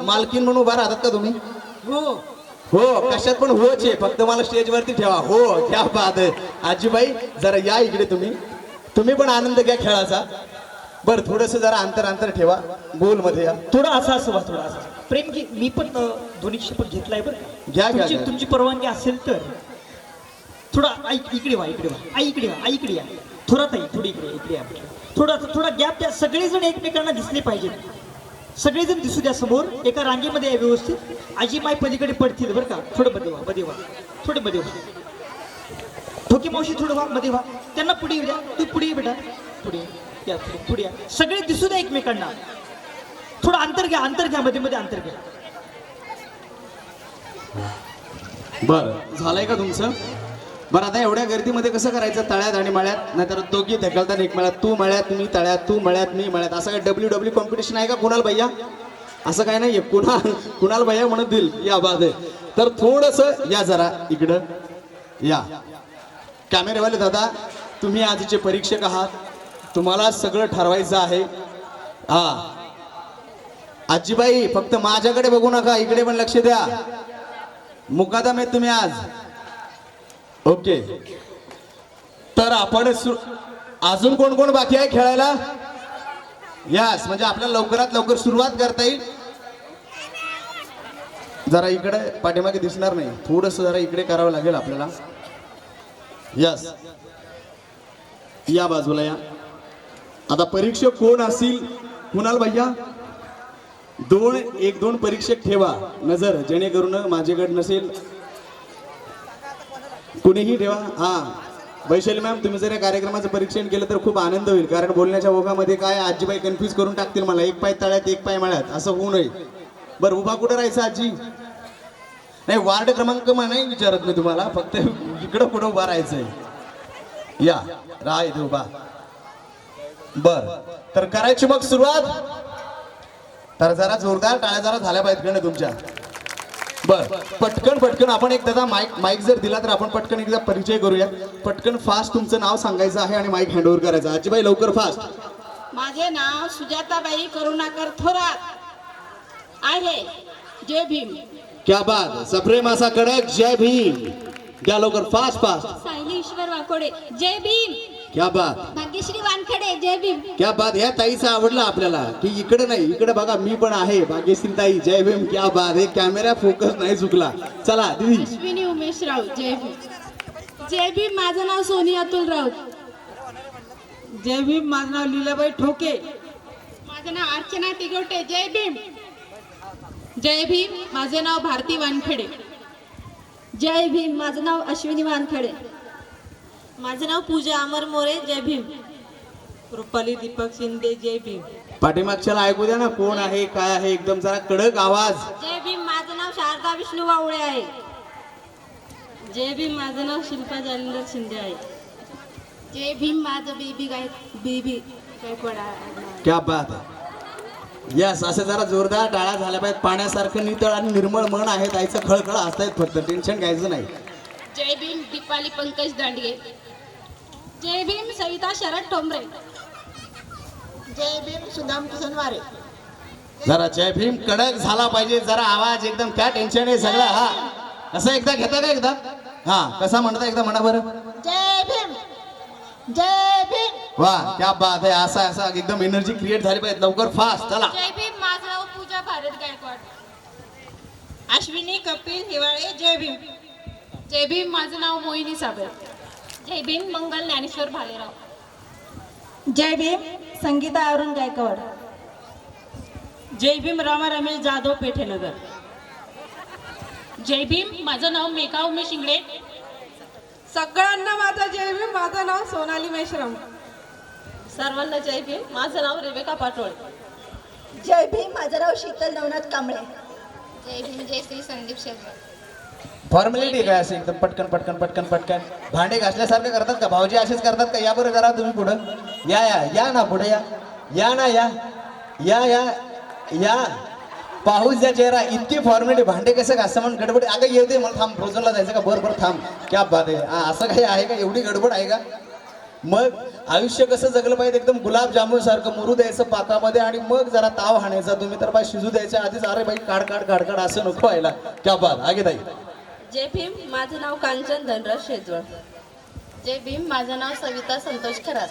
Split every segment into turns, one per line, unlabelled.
मालकीन म्हणून उभा राहतात का तुम्ही?
हो
हो, कशात पण होच आहे, फक्त मला स्टेज वरती ठेवा. हो, क्या बात आहे. आजीबाई जरा या इकडे, तुम्ही पण आनंद घ्या खेळाचा. बर, थोडस जरा अंतर ठेवा, गोल मध्ये या.
थोडं असं व्हा, थोडं असं. प्रेम की मी पण दोन्ही शपथ घेतलाय बरं का.
घ्या घ्या घ्या.
तुमची परवानगी असेल तर थोडा इकडे व्हा, आई इकडे या. थोडा ताई थोडी इकडे या. थोडा गॅप द्या. सगळेजण एकमेकांना दिसले पाहिजेत. सगळेजण दिसू द्या समोर, एका रांगेमध्ये या व्यवस्थित. आजी माय पलीकडे पडतील बरं का. थोडं मध्ये व्हा थोडं मध्ये व्हा. ठोकी मावशी थोडं व्हा, मध्ये व्हा. त्यांना पुढे येऊ द्या. तू पुढे ये बेटा, पुढे या. सगळे दिसू द्या एकमेकांना. थोडं अंतर घ्या मध्ये अंतर घ्या.
बर, झालंय का तुमचं? बरं, आता एवढ्या गर्दीमध्ये कसं करायचं? तळ्यात आणि मळ्यात, नाहीतर दोघी ढकलतात एक मळ्यात. तू मळ्यात, मी तळ्यात, तू मळ्यात, मी मळ्यात. असं काय WWE कॉम्पिटिशन आहे का कुणाल भैया? असं काय नाहीये. कुणाल भैया म्हणत देईल या बाद आहे. तर थोडस या जरा इकडं या. कॅमेरेवाले दादा, तुम्ही आजचे परीक्षक आहात, तुम्हाला सगळं ठरवायचं आहे. हा, आजीबाई फक्त माझ्याकडे बघू नका, इकडे पण लक्ष द्या. मुकादम आहे तुम्ही आज. ओके, तर आपण अजून कोण कोण बाकी आहे खेळायला? यस, म्हणजे आपल्याला लवकरात लवकर सुरुवात करता येईल. जरा इकडे पाठीमागे दिसणार नाही, थोडस जरा इकडे करावं लागेल आपल्याला. यस, या बाजूला या. आता परीक्षक कोण असतील? कुणाल भैया, एक दोन परीक्षक ठेवा नजर, जेणेकरून माझ्याकडे नसेल कुणीही ठेवा. हा, वैशाली मॅम, तुम्ही जर या कार्यक्रमाचं परीक्षण केलं तर खूप आनंद होईल. कारण बोलण्याच्या ओघामध्ये काय आजीबाई कन्फ्यूज करून टाकतील मला. एक पाय तळ्यात एक पाय मळ्यात, असं होऊ नये. बरं, उभा कुठं राहायचं आजी? नाही, वार्ड क्रमांक नाही विचारत मी तुम्हाला, फक्त इकडं कुठं उभा राहायचंय. या, राहा इथे उभा. बर, तर करायची मग सुरुवात. तर जरा जोरदार टाळ्या जरा झाल्या पाहिजेत कडे तुमच्या. बर, पटकन आपण एक दादा माईक जर दिला तर आपण पटकन एकदा परिचय करूया. पटकन फास्ट तुमचं नाव सांगायचं आहे आणि माईक हँडओव्हर करायचा. आजीबाई लवकर फास्ट.
माझे नाव सुजाताबाई करुणाकर थोरात आहे. जय भीम.
क्या बात, सप्रेम असा कडक जय भीम. घ्या लवकर, फास्ट.
सायली ईश्वर वाकोडे, जय भीम.
क्या बात.
भाग्यश्री वानखडे, जय भीम.
क्या बात. ह्या ताईचं आवडलं आपल्याला की इकडे नाही, इकडे बघा मी पण आहे. भाग्यश्री ताई, जय भीम. क्या बात. हे कॅमेरा फोकस नाही चुकला. चला दीदी.
अश्विनी उमेश राऊत, जय भीम. जय भीम. माझं नाव सोनी अतुल राऊत.
जय भीम. माझं नाव लीलाबाई ठोके.
माझं नाव अर्चना तिगोटे, जय भीम. जय भीम. माझं नाव भारती वानखेडे. जय भीम. माझं नाव अश्विनी वानखेडे. माझं नाव पूजा अमर मोरे, जय भीम.
रुपाली दीपक शिंदे, जय भीम.
पाठीमागच्याला ऐकू द्या ना कोण आहे काय आहे, एकदम जरा कडक आवाज.
जय भीम. माझं नाव शारदा विष्णू वावळे आहे. जय भीम. माझं नाव शिल्पा जालिंदर शिंदे आहे. जय भीम. माझं बेबी गायकवाड आहे.
क्या बात आहे. यस, असं जरा जोरदार टाळ्या झाल्या पाहिजेत. पाण्यासारखं नितळ आणि निर्मळ मन आहे ताईचं. खळखळ असतायत, फक्त टेन्शन घ्यायचं नाही.
जय भीम. दीपाली पंकज दांडगे. जय भीम. सविता शरद ठोंबरे. जय भीम. सुदाम किसन वारे.
जरा जय भीम कडक झाला पाहिजे, जरा आवाज एकदम. काय टेन्शन आहे सगळं. हा, असं एकदा घेता का एकदा? हा, कसा म्हणता एकदा म्हणा बरं.
जय भीम. जय भीम.
वा, क्या बात आहे. असा एकदम एनर्जी क्रिएट झाली पाहिजे. लवकर फास्ट चला.
जय भीम. माझं नाव पूजा भारत गायकवाड. अश्विनी कपिल हिवाळे, जय भीम. जय भीम. माझं नाव मोहिनी सागर. जय भीम. मंगल ज्ञानेश्वर भालेराव. जय भीम. संगीता अरुण गायकवाड.
जय भीम. रामा रमेश जाधव, पेठेनगर.
जय भीम. माझं नाव मेघा उमेश इंगळे.
सगळ्यांना माझा जय भीम. माझं नाव सोनाली मेश्राम.
सर्वांना जय भीम. माझं नाव रेवेका पाटोळे.
जय भीम. माझं नाव शीतल नवनाथ कांबळे.
जय भीम. जय श्री संदीप शेजवळ.
फॉर्मॅलिटी काय असे एकदम पटकन भांडे घासल्यासारखं करतात का भाऊजी? असेच करतात का? या बरं जरा तुम्ही पुढं या ना, पुढे या ना, या पाहूच द्या चेहरा. इतकी फॉर्मॅलिटी. भांडे कसं घासं म्हणून गडबड. अगं येऊ दे मला, थांब, फ्रोझनला जायचं का? बरं थांब. क्या बात आहे. असं काही आहे का? एवढी गडबड आहे का? मग आयुष्य कसं जगलं पाहिजे एकदम गुलाबजामुन सारखं मुरू द्यायचं पाकामध्ये आणि मग जरा ताव हाणायचा. तुम्ही तर बाई शिजू द्यायच्या आधीच अरे बाई काढ काढ काढ काढ असं नको व्हायला. क्या बात आगे ताई.
जय भीम. माझं नाव कांचन धनराज शेजवळ.
जय भीम. माझं नाव सविता संतोष खरात.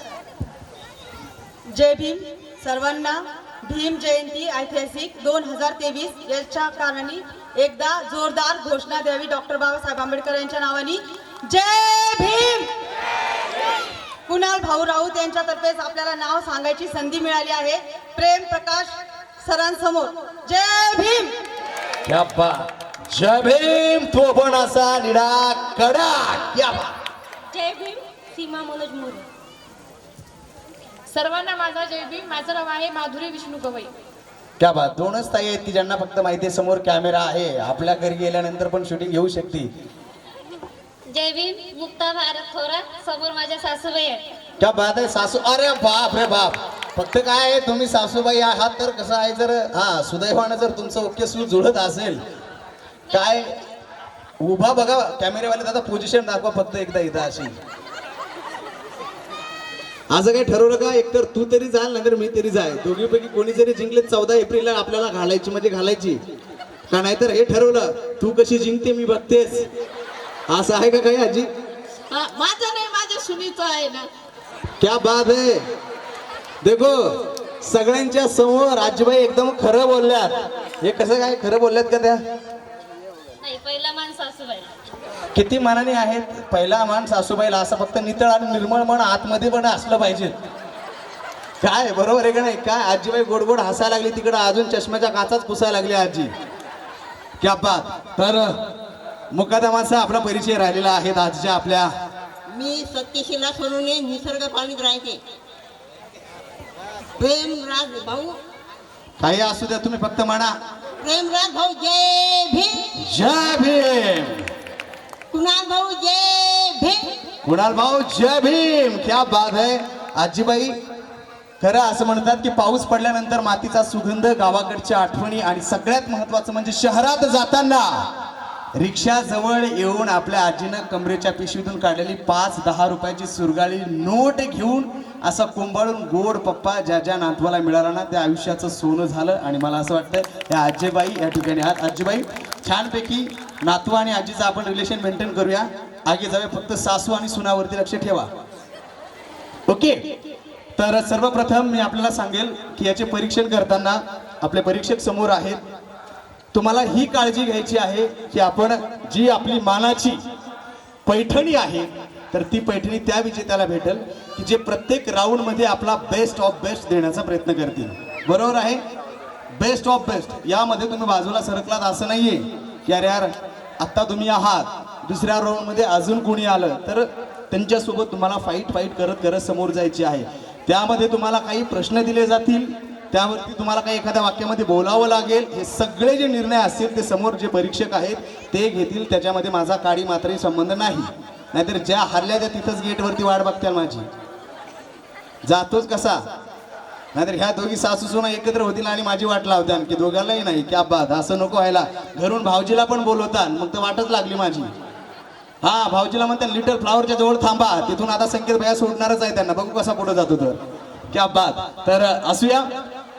जय भीम. सर्वांना भीम जयंती ऐतिहासिक 2023 याच्या कारणाने एकदा जोरदार घोषणा द्यावी डॉक्टर बाबासाहेब आंबेडकर यांच्या नावाने. जय भीम. कुणाल भाऊ राऊत यांच्यातर्फे आपल्याला नाव सांगायची संधी मिळाली आहे. प्रेम प्रकाश सरांसमोर. जय भीम.
क्या बात. जय भीम. तो पण असा निडा कडा. क्या बात.
जय भीम. सीमा मनोज मोरे. सर्वांना माझा जय भीम. माझं नाव आहे माधुरी विष्णू गवई.
क्या बात. दोनच ताई आहेत की ज्यांना फक्त माहिती आहे समोर कॅमेरा आहे. आपल्या घरी गेल्यानंतर पण शूटिंग घेऊ शकते.
जय भीम. मुक्ता भारत थोरात. समोर माझ्या सासूबाई आहेत.
क्या बात आहे. सासू अरे बाप रे बाप. फक्त काय आहे तुम्ही सासूबाई आहात तर कसं आहे जर हा सुदैवानं जर तुमचं ओके सूट जुळत असेल काय उभा बघा कॅमेरेवाले दादा पोझिशन दाखवा फक्त एकदा इथं अशी. असं काय ठरवलं का एकतर तू तरी जाल नाहीतर मी तरी जाय. दोघीपैकी कोणी जरी जिंकले 14 एप्रिलला आपल्याला घालायची म्हणजे घालायची का. नाहीतर हे ठरवलं तू कशी जिंकते मी बघतेस. असं आहे का काही आजी.
माझं नाही माझ्या सुनीचं आहे ना.
क्या बात है. देखो सगळ्यांच्या समोर आजीबाई एकदम खरं बोलल्यात. हे कसं काय खरं बोलल्यात का त्या.
नाही पहिला मान सासूबाई.
किती मानाने आहेत. पहिला मान सासूबाईला. असं फक्त नितळ आणि निर्मळ मन आतमध्ये पण असलं पाहिजे. काय बरोबर आहे का नाही. काय आजीबाई गोड गोड हसायला लागली तिकडं अजून चष्म्याच्या काचाच पुसायला लागली आजी. क्या बात. तर मुकादमाचा आपला परिचय राहिलेला आहे आजच्या आपल्या.
मी सत्यशिला सोनवणे निसर्ग पाणीत राहते. प्रेमराज भाऊ.
काही असू द्या तुम्ही फक्त म्हणा
प्रेमराज भाऊ जय भीम.
जय भीम.
कुणाल भाऊ जय भीम.
कुणाल भाऊ जय भीम. क्या बात है. आजीबाई खरं असं म्हणतात की पाऊस पडल्यानंतर मातीचा सुगंध गावाकडच्या आठवणी आणि सगळ्यात महत्वाचं म्हणजे शहरात जाताना रिक्षा जवळ येऊन आपल्या आजीनं कमरेच्या पिशवीतून काढलेली 5-10 रुपयाची सुरगाळी नोट घेऊन असा कुंभाळून गोड पप्पा ज्या ज्या नातवाला मिळाला ना त्या आयुष्याचं सोनं झालं. आणि मला असं वाटतं या आजीबाई या ठिकाणी आहात. आजीबाई छानपैकी नातू आणि आजीचं आपण रिलेशन मेंटेन करूया. आगे जाऊया. फक्त सासू आणि सुनावरती लक्ष ठेवा. ओके. तर सर्वप्रथम मी आपल्याला सांगेल की याचे परीक्षण करताना आपले परीक्षक समोर आहेत. तुम्हाला ही काळजी घ्यायची आहे की आपण जी आपली मानाची पैठणी आहे तर ती पैठणी त्या विजेत्याला भेटेल की जे प्रत्येक राऊंड मध्ये आपला बेस्ट ऑफ बेस्ट देण्याचा प्रयत्न करतील. बरोबर आहे. Best of best. यामध्ये तुम्ही बाजूला सरकलात असं नाहीये की अरे यार आत्ता तुम्ही आहात दुसऱ्या राऊंड मध्ये अजून कोणी आलं तर त्यांच्यासोबत तुम्हाला फाईट करत करत समोर जायची आहे. त्यामध्ये तुम्हाला काही प्रश्न दिले जातील. त्यावरती तुम्हाला काही एखाद्या वाक्यामध्ये बोलावं लागेल. हे सगळे जे निर्णय असतील ते समोर जे परीक्षक आहेत ते घेतील. त्याच्यामध्ये माझा काडी मात्रही संबंध नाही. नाहीतर ज्या हरल्या त्या तिथंच गेटवरती वाट बघत्याल माझी. जातोच कसा. नाहीतर ह्या दोघी सासू सुना एकत्र होतील आणि माझी वाट लावत्यान की दोघांनाही नाही. क्या बात. असं नको व्हायला. घरून भाऊजीला पण बोलवतात मग तर वाटच लागली माझी. हा भाऊजीला म्हणतात लिटल फ्लावरच्या जवळ थांबा. तिथून आता संकेत भैया सोडणारच आहे त्यांना. बघू कसा पुढे जातो तर. क्या बात. तर असूया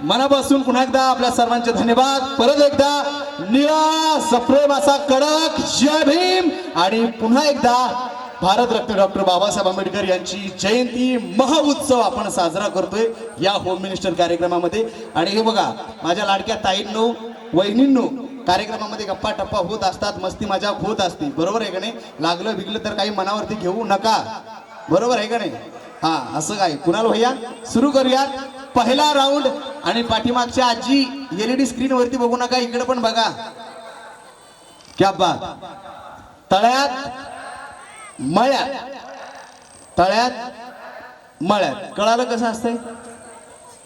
मनापासून पुन्हा एकदा आपल्या सर्वांचे धन्यवाद. परत एकदा निळा सप्रेम असा कडक जय भीम. आणि पुन्हा एकदा भारतरत्न डॉक्टर बाबासाहेब आंबेडकर यांची जयंती महोत्सव आपण साजरा करतोय या होम मिनिस्टर कार्यक्रमामध्ये. आणि हे बघा माझ्या लाडक्या ताईंनो वहिनींनो कार्यक्रमामध्ये गप्पा टप्पा होत असतात. मस्ती मजाक होत असते. बरोबर आहे का नाही. लागलं बिगलं तर काही मनावरती घेऊ नका. बरोबर आहे का नाही. हा असं काय. कुणाल भैया सुरू करूयात पहिला राऊंड. आणि पाठीमागच्या आजी LED स्क्रीन वरती बघू नका इकडे पण बघा. क्या बात. तळ्यात मळ्यात. तळ्यात मळ्यात. कळालं कसं असतंय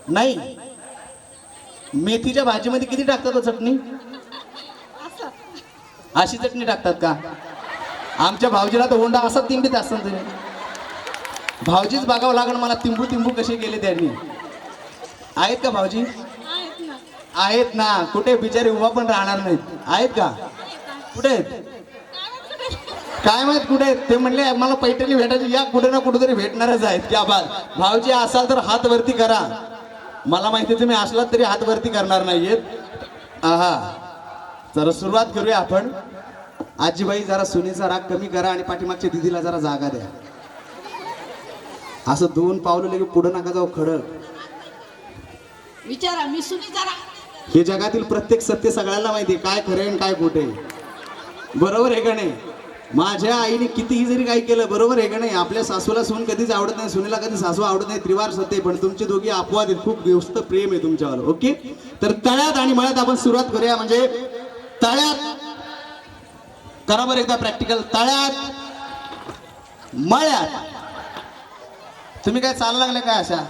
नाही. मेथीच्या भाजीमध्ये किती टाकतात चटणी. अशी चटणी टाकतात का. आमच्या भाऊजीला तर होंडा असा तिंबीत असतात. तुम्ही भाऊजीच बघावं लागेल मला तिंबू तिंबू कसे गेले त्यांनी. आहेत का भाऊजी. आहेत ना. कुठे बिचारे उभा पण राहणार नाहीत. आहेत का. कुठे आहेत. काय माहित कुठे आहेत? ते म्हणले मला पैठणी भेटायची, या कुठे ना कुठेतरी भेटणारच आहेत. क्या बात. भाऊजी असाल तर हात वरती करा. मला माहिती तुम्ही असलात तरी हात वरती करणार नाहीयेत. आहा, जरा सुरुवात करूया आपण. आजीबाई जरा सुनेचा राग कमी करा आणि पाठीमागच्या दिदीला जरा जागा द्या. असं 2 पावलं लगे पुढे नका जाऊ खडक.
विचारा मी सुनी जरा.
हे जगातील प्रत्येक सत्य सगळ्यांना माहिती काय खरं आणि काय खोटे. बरोबर आहे का नाही? माझ्या आईने कितीही जरी काय केलं, बरोबर आहे का नाही? आपल्या सासूला सून कधीच आवडत नाही, सुनेला कधी सासू आवडत नाही, त्रिवार सत्य. पण तुमचे दोघी अपवाद आहेत, खूप व्यस्त प्रेम आहे तुमच्यावर. ओके, तर तळ्यात आणि मळ्यात आपण सुरुवात करूया. म्हणजे तळ्यात करा बरं एकदा प्रॅक्टिकल. तळ्यात मळ्यात. तुम्ही काय चालू लागले काय अशा?